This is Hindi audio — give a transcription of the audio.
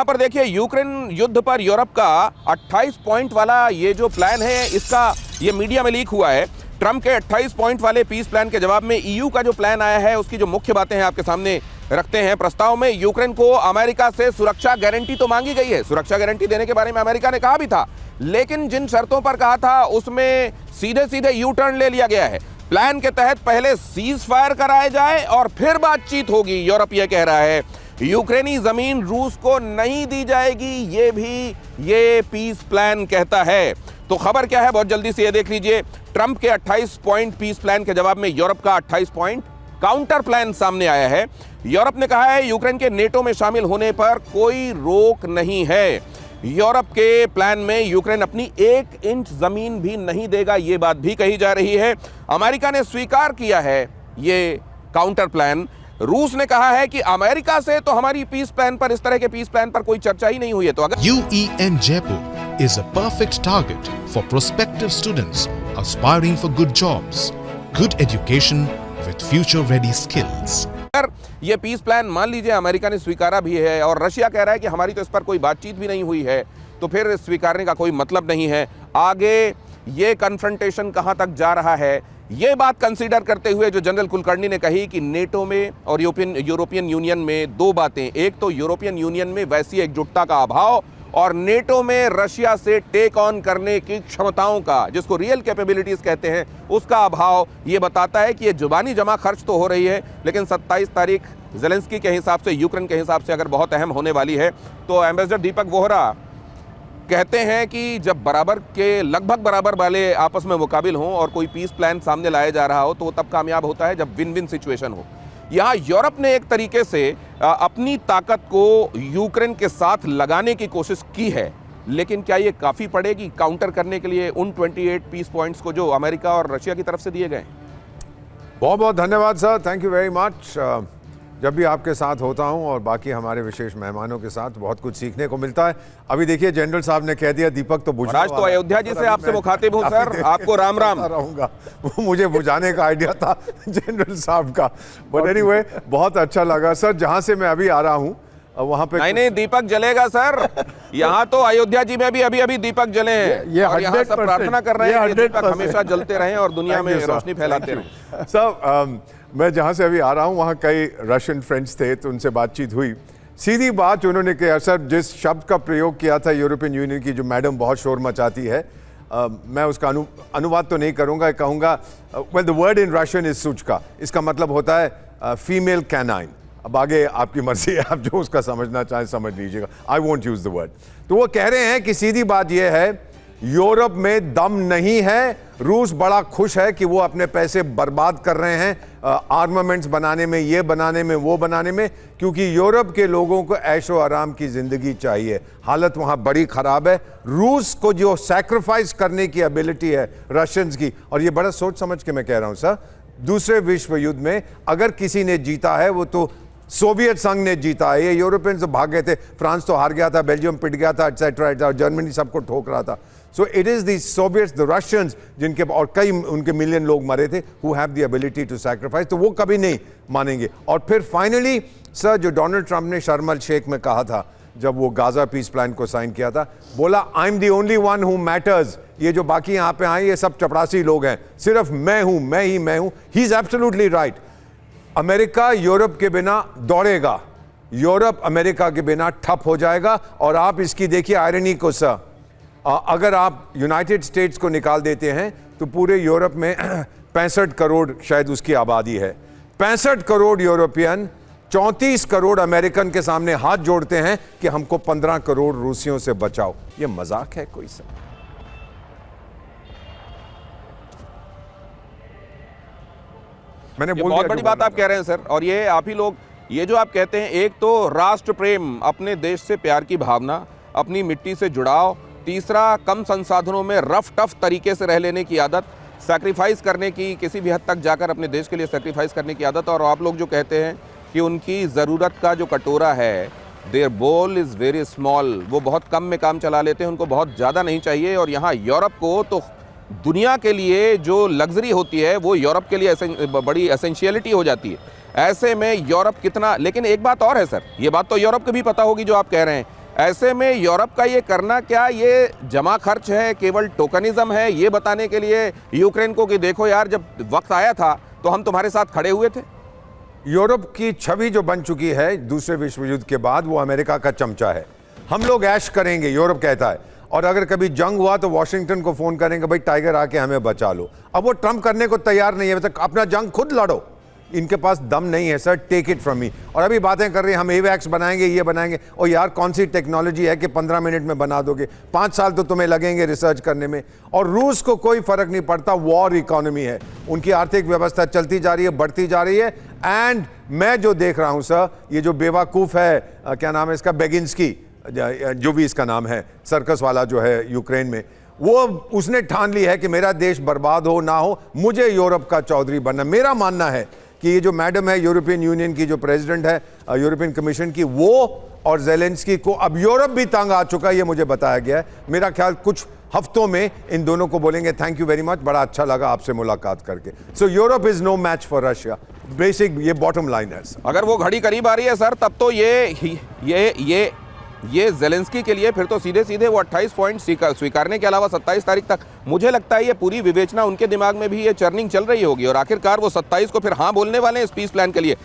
पर देखिए यूक्रेन युद्ध पर यूरोप का 28 पॉइंट वाला ये जो प्लान है, इसका ये मीडिया में लीक हुआ है। ट्रंप के 28 पॉइंट वाले पीस प्लान के जवाब में ईयू का जो प्लान आया है, उसकी जो मुख्य बातें हैं आपके सामने रखते हैं। प्रस्ताव में यूक्रेन को अमेरिका से सुरक्षा गारंटी तो मांगी गई है, सुरक्षा गारंटी देने के बारे में अमेरिका ने कहा भी था, लेकिन जिन शर्तों पर कहा था उसमें सीधे सीधे यू टर्न ले लिया गया है। प्लान के तहत पहले सीज फायर कराया जाए और फिर बातचीत होगी। यूरोप यह कह रहा है यूक्रेनी जमीन रूस को नहीं दी जाएगी, ये भी ये पीस प्लान कहता है। तो खबर क्या है, बहुत जल्दी से ये देख लीजिए। ट्रंप के 28 पॉइंट पीस प्लान के जवाब में यूरोप का 28 पॉइंट काउंटर प्लान सामने आया है। यूरोप ने कहा है यूक्रेन के नेटो में शामिल होने पर कोई रोक नहीं है। यूरोप के प्लान में यूक्रेन अपनी 1 इंच जमीन भी नहीं देगा, ये बात भी कही जा रही है। अमेरिका ने स्वीकार किया है ये काउंटर प्लान। रूस ने कहा है कि अमेरिका से तो हमारी पीस प्लान पर, इस तरह के पीस प्लान पर कोई चर्चा ही नहीं हुई है। तो अगर UEN Jaipur is a perfect target for prospective students aspiring for good jobs, good education with future-ready skills. ये पीस प्लान मान लीजिए अमेरिका ने स्वीकारा भी है और रशिया कह रहा है कि हमारी तो इस पर कोई बातचीत भी नहीं हुई है, तो फिर स्वीकारने का कोई मतलब नहीं है। आगे ये कन्फ्रंटेशन कहां तक जा रहा है, ये बात कंसीडर करते हुए जो जनरल कुलकर्णी ने कही कि नेटो में और यूरोपियन यूनियन में दो बातें, एक तो यूरोपियन यूनियन में वैसी एकजुटता का अभाव और नेटो में रशिया से टेक ऑन करने की क्षमताओं का, जिसको रियल कैपेबिलिटीज कहते हैं, उसका अभाव, ये बताता है कि ये जुबानी जमा खर्च तो हो रही है, लेकिन 27 तारीख ज़ेलेंस्की के हिसाब से, यूक्रेन के हिसाब से अगर बहुत अहम होने वाली है। तो एम्बेसडर दीपक वोहरा कहते हैं कि जब बराबर के, लगभग बराबर वाले आपस में मुकाबिल हों और कोई पीस प्लान सामने लाया जा रहा हो, तो वो तब कामयाब होता है जब विन विन सिचुएशन हो। यहाँ यूरोप ने एक तरीके से अपनी ताकत को यूक्रेन के साथ लगाने की कोशिश की है, लेकिन क्या ये काफ़ी पड़ेगी काउंटर करने के लिए उन 28 पीस पॉइंट्स को जो अमेरिका और रशिया की तरफ से दिए गए? बहुत बहुत धन्यवाद sir, thank you very much. जब भी आपके साथ होता हूं और बाकी हमारे विशेष मेहमानों के साथ बहुत कुछ सीखने को मिलता है। अभी देखिए जनरल साहब ने कह दिया दीपक तो बुझा, आज तो अयोध्या जी से आपसे मुखातिब हूं सर, आपको राम राम रहूंगा। वो मुझे बुझाने का आइडिया था जनरल साहब का, बट एनीवे बहुत अच्छा लगा सर। जहां से मैं अभी आ रहा हूं वहां पे नहीं दीपक जलेगा सर, यहाँ तो अयोध्या जी में भी अभी अभी दीपक जले हैं। ये और यहाँ सब प्रार्थना कर रहे हैं कि दीपक हमेशा जलते रहें और दुनिया में रोशनी फैलाते रहें। सर मैं जहाँ से अभी आ रहा हूँ वहाँ कई रशियन फ्रेंड्स थे, तो उनसे बातचीत हुई। सीधी बात उन्होंने कहा, सर जिस शब्द का प्रयोग किया था यूरोपियन यूनियन की जो मैडम बहुत शोर मचाती है, मैं उसका अनुवाद तो नहीं करूँगा, कहूँगा well the word in Russian is सुचका, इसका मतलब होता है फीमेल कैनाइन। अब आगे आपकी मर्जी है, आप जो उसका समझना चाहें समझ लीजिएगा, I won't use the word. तो वो कह रहे हैं कि सीधी बात यह है यूरोप में दम नहीं है, रूस बड़ा खुश है कि वो अपने पैसे बर्बाद कर रहे हैं आर्मामेंट्स बनाने में, ये बनाने में, वो बनाने में, क्योंकि यूरोप के लोगों को ऐशो आराम की जिंदगी चाहिए। हालत वहाँ बड़ी ख़राब है। रूस को जो सैक्रिफाइस करने की एबिलिटी है रशियंस की, और ये बड़ा सोच समझ के मैं कह रहा हूँ सर, दूसरे विश्व युद्ध में अगर किसी ने जीता है वो तो सोवियत संघ ने जीता है। ये यूरोपियंस भाग गए थे, फ्रांस तो हार गया था, बेल्जियम पिट गया था, एटसेट्रा, जर्मनी सबको ठोक रहा था। So it is the Soviets, the Russians, जिनके और कई उनके मिलियन लोग मरे थे, who have the ability to sacrifice, तो वो कभी नहीं मानेंगे। और फिर फाइनली सर जो डोनाल्ड ट्रंप ने शर्म एल शेख में कहा था जब वो गाजा पीस प्लान को साइन किया था, बोला I am the only one who matters, ये जो बाकी यहाँ पे आए ये सब चपरासी लोग हैं, सिर्फ मैं हूँ, मैं हूँ। He is absolutely right. America Europe के बिना दौड़ेगा, यूरोप अमेरिका के बिना ठप हो जाएगा। और आप इसकी देखिए आयरनी को सर, अगर आप यूनाइटेड स्टेट्स को निकाल देते हैं तो पूरे यूरोप में 65 करोड़ शायद उसकी आबादी है। 65 करोड़ यूरोपियन 34 करोड़ अमेरिकन के सामने हाथ जोड़ते हैं कि हमको 15 करोड़ रूसियों से बचाओ। ये मजाक है कोई सर? मैंने बहुत बड़ी बात आप कह रहे हैं सर, और ये आप ही लोग, ये जो आप कहते हैं, एक तो राष्ट्र प्रेम, अपने देश से प्यार की भावना, अपनी मिट्टी से जुड़ाव, तीसरा कम संसाधनों में रफ टफ तरीके से रह लेने की आदत, सैक्रिफाइस करने की, किसी भी हद तक जाकर अपने देश के लिए सैक्रिफाइस करने की आदत। और आप लोग जो कहते हैं कि उनकी ज़रूरत का जो कटोरा है, देयर बोल इज़ वेरी स्मॉल, वो बहुत कम में काम चला लेते हैं, उनको बहुत ज़्यादा नहीं चाहिए। और यहाँ यूरोप को तो दुनिया के लिए जो लग्जरी होती है वो यूरोप के लिए बड़ी एसेंशियलिटी हो जाती है। ऐसे में यूरोप कितना, लेकिन एक बात और है सर, ये बात तो यूरोप को भी पता होगी जो आप कह रहे हैं, ऐसे में यूरोप का ये करना क्या ये जमा खर्च है, केवल टोकनिज्म है, ये बताने के लिए यूक्रेन को कि देखो यार जब वक्त आया था तो हम तुम्हारे साथ खड़े हुए थे? यूरोप की छवि जो बन चुकी है दूसरे विश्व युद्ध के बाद, वो अमेरिका का चमचा है। हम लोग ऐश करेंगे, यूरोप कहता है, और अगर कभी जंग हुआ तो वॉशिंगटन को फोन करेंगे, भाई टाइगर आके हमें बचा लो। अब वो ट्रंप करने को तैयार नहीं है, मतलब अपना जंग खुद लड़ो। इनके पास दम नहीं है sir, take it from me. और अभी बातें कर रहे हैं हम एवैक्स बनाएंगे, ये बनाएंगे, और यार कौन सी टेक्नोलॉजी है कि 15 मिनट में बना दोगे? 5 साल तो तुम्हें लगेंगे रिसर्च करने में। और रूस को कोई फर्क नहीं पड़ता, वॉर इकोनॉमी है, उनकी आर्थिक व्यवस्था चलती जा रही है, बढ़ती जा रही है। एंड मैं जो देख रहा हूं सर, ये जो बेवकूफ़ है, क्या नाम है इसका, बेगिंस्की, जो भी इसका नाम है, सर्कस वाला जो है यूक्रेन में, वो उसने ठान ली है कि मेरा देश बर्बाद हो ना हो, मुझे यूरोप का चौधरी बनना। मेरा मानना है कि ये जो मैडम है यूरोपियन यूनियन की, जो प्रेसिडेंट है यूरोपियन कमीशन की, वो और ज़ेलेंस्की को अब यूरोप भी तंग आ चुका है, ये मुझे बताया गया है। मेरा ख्याल कुछ हफ्तों में इन दोनों को बोलेंगे थैंक यू वेरी मच, बड़ा अच्छा लगा आपसे मुलाकात करके। So Europe is no match for Russia, basic ये बॉटम लाइन है। अगर वो घड़ी करीब आ रही है सर, तब तो ये ज़ेलेंस्की के लिए फिर तो सीधे सीधे वो 28 पॉइंट स्वीकारने के अलावा 27 तारीख तक, मुझे लगता है ये पूरी विवेचना उनके दिमाग में भी ये चर्निंग चल रही होगी, और आखिरकार वो 27 को फिर हाँ बोलने वाले हैं इस पीस प्लान के लिए।